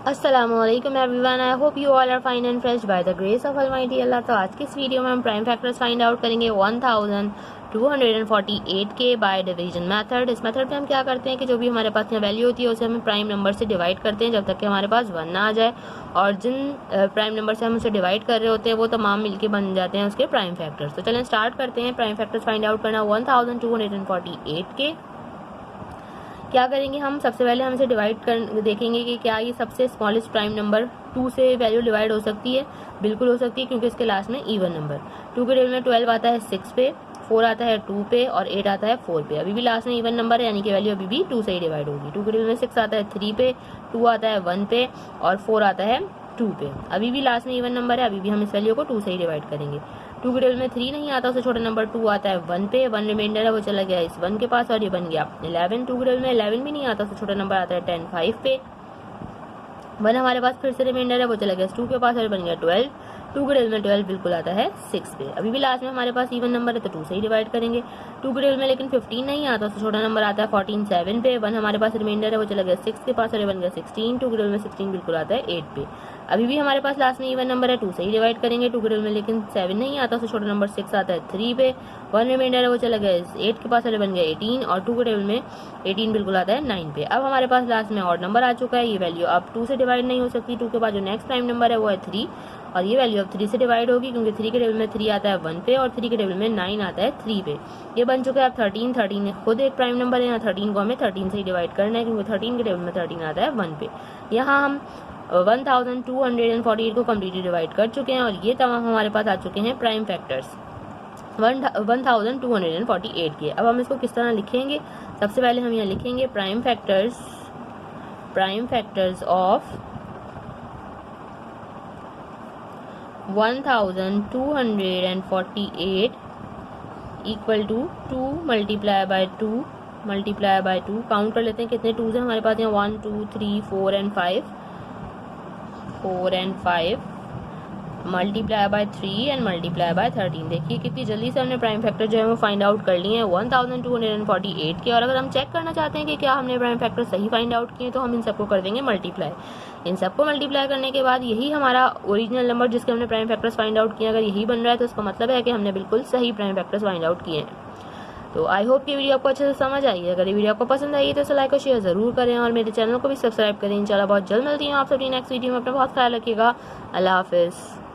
अस्सलामुअलैकुम everyone, I hope you all are fine and fresh by the grace of almighty Allah. तो आज की इस वीडियो में हम प्राइम फैक्टर्स फाइंड आउट करेंगे 1248 के बाय डिवीजन मेथड। इस मेथड पे हम क्या करते हैं कि जो भी हमारे पास यहाँ वैल्यू होती है उसे हम प्राइम नंबर से डिवाइड करते हैं जब तक कि हमारे पास 1 ना आ जाए, और जिन प्राइम नंबर से हम उसे डिवाइड कर रहे होते हैं वो तमाम मिलके बन जाते हैं उसके प्राइम फैक्टर्स। तो चलें स्टार्ट करते हैं प्राइम फैक्टर्स फाइंड आउट करना 1248 के। क्या करेंगे हम, सबसे पहले हम इसे डिवाइड कर देखेंगे कि क्या ये सबसे स्मॉलेस्ट प्राइम नंबर 2 से वैल्यू डिवाइड हो सकती है। बिल्कुल हो सकती है, क्योंकि इसके लास्ट में इवन नंबर 2 के टेबल में 12 आता है 6 पे, 4 आता है 2 पे और 8 आता है 4 पे। अभी भी लास्ट में इवन नंबर है, यानी कि वैल्यू अभी भी 2 से ही डिवाइड होगी। 2 के टेबल में 6 आता है 3 पे, 2 आता है 1 पे और 4 आता है 2 पे। अभी भी लास्ट में इवन नंबर है, अभी भी हम इस वैल्यू को 2 से ही डिवाइड करेंगे। 2 के टेबल में 3 नहीं आता, उससे छोटा नंबर 2 आता है 1 पे, 1 रिमाइंडर है वो चला गया इस 1 के पास और ये बन गया 11। 2 के टेबल में 11 भी नहीं आता, उससे छोटा नंबर आता है 10 5 पे, 1 हमारे पास फिर से रिमाइंडर है वो चला गया 2 के पास और बन गया 12। 2 के टेबल में 12 बिल्कुल आता है 6 पे। अभी भी लास्ट में हमारे पास इवन नंबर है तो 2 से ही डिवाइड करेंगे। 2 के टेबल में लेकिन 15 नहीं आता, उससे छोटा नंबर आता है 14 7 पे, 1 हमारे पास रिमाइंडर है वो चला गया 6 के पास और बन गया 16। 2 के टेबल में 16 बिल्कुल आता है 8 पे। अभी भी हमारे पास लास्ट में इवन नंबर है, 2 से ही डिवाइड करेंगे। 2 के टेबल में लेकिन 7 नहीं आता, उससे छोटा नंबर 6 आता है 3 पे, 1 रिमाइंडर है वो चला गया 8 के पास और बन गया 18 और 2 के टेबल में 18 बिल्कुल आता है 9 पे। अब हमारे पास लास्ट में ऑड नंबर आ चुका है, ये वैल्यू अब 2 से डिवाइड नहीं हो सकती। 2 के बाद जो नेक्स्ट प्राइम नंबर है वो है 3 और ये वैल्यू अब 3 से डिवाइड होगी, क्योंकि 3 के टेबल में 3 आता है 1 पे और 3 के टेबल में 9 आता है 3 पे। ये बन चुका है अब 13। 13 खुद एक प्राइम नंबर है, यहाँ 13 को हमें 13 से ही डिवाइड करना है, क्योंकि 13 के टेबल में 13 आता है 1 पे। यहाँ हम 1248 को कम्प्लीटली डिवाइड कर चुके हैं और ये तमाम हमारे पास आ चुके हैं प्राइम फैक्टर्स 1248 के। अब हम इसको किस तरह लिखेंगे, सबसे पहले हम यहाँ लिखेंगे prime factors of 1248 equal to 2 multiply by 2 count कर लेते हैं कितने 2 हैं हमारे पास यहाँ 1 2 3 4 and 5 multiply by 3 and multiply by 13। देखिए कितनी जल्दी से हमने प्राइम फैक्टर जो है वो फाइंड आउट कर लिए हैं 1248 के। और अगर हम चेक करना चाहते हैं कि क्या हमने प्राइम फैक्टर सही फाइंड आउट किए तो हम इन सबको कर देंगे मल्टीप्लाई। इन सबको मल्टीप्लाई करने के बाद यही हमारा ओरिजिनल नंबर जिसके हमने प्राइम फैक्टर्स फाइंड आउट किए, अगर यही बन रहा है तो इसका मतलब है कि हमने बिल्कुल सही प्राइम फैक्टर्स फाइंड आउट किए हैं। तो आई होप कि वीडियो आपको अच्छे से समझ आई है। अगर ये वीडियो आपको पसंद आई तो इसे लाइक और शेयर जरूर करें और मेरे चैनल को भी सब्सक्राइब करें। इंशाल्लाह बहुत जल्द मिलती हूँ आप सभी नेक्स्ट वीडियो में। अपना बहुत ख्याल रखिएगा। अल्लाह हाफिज़।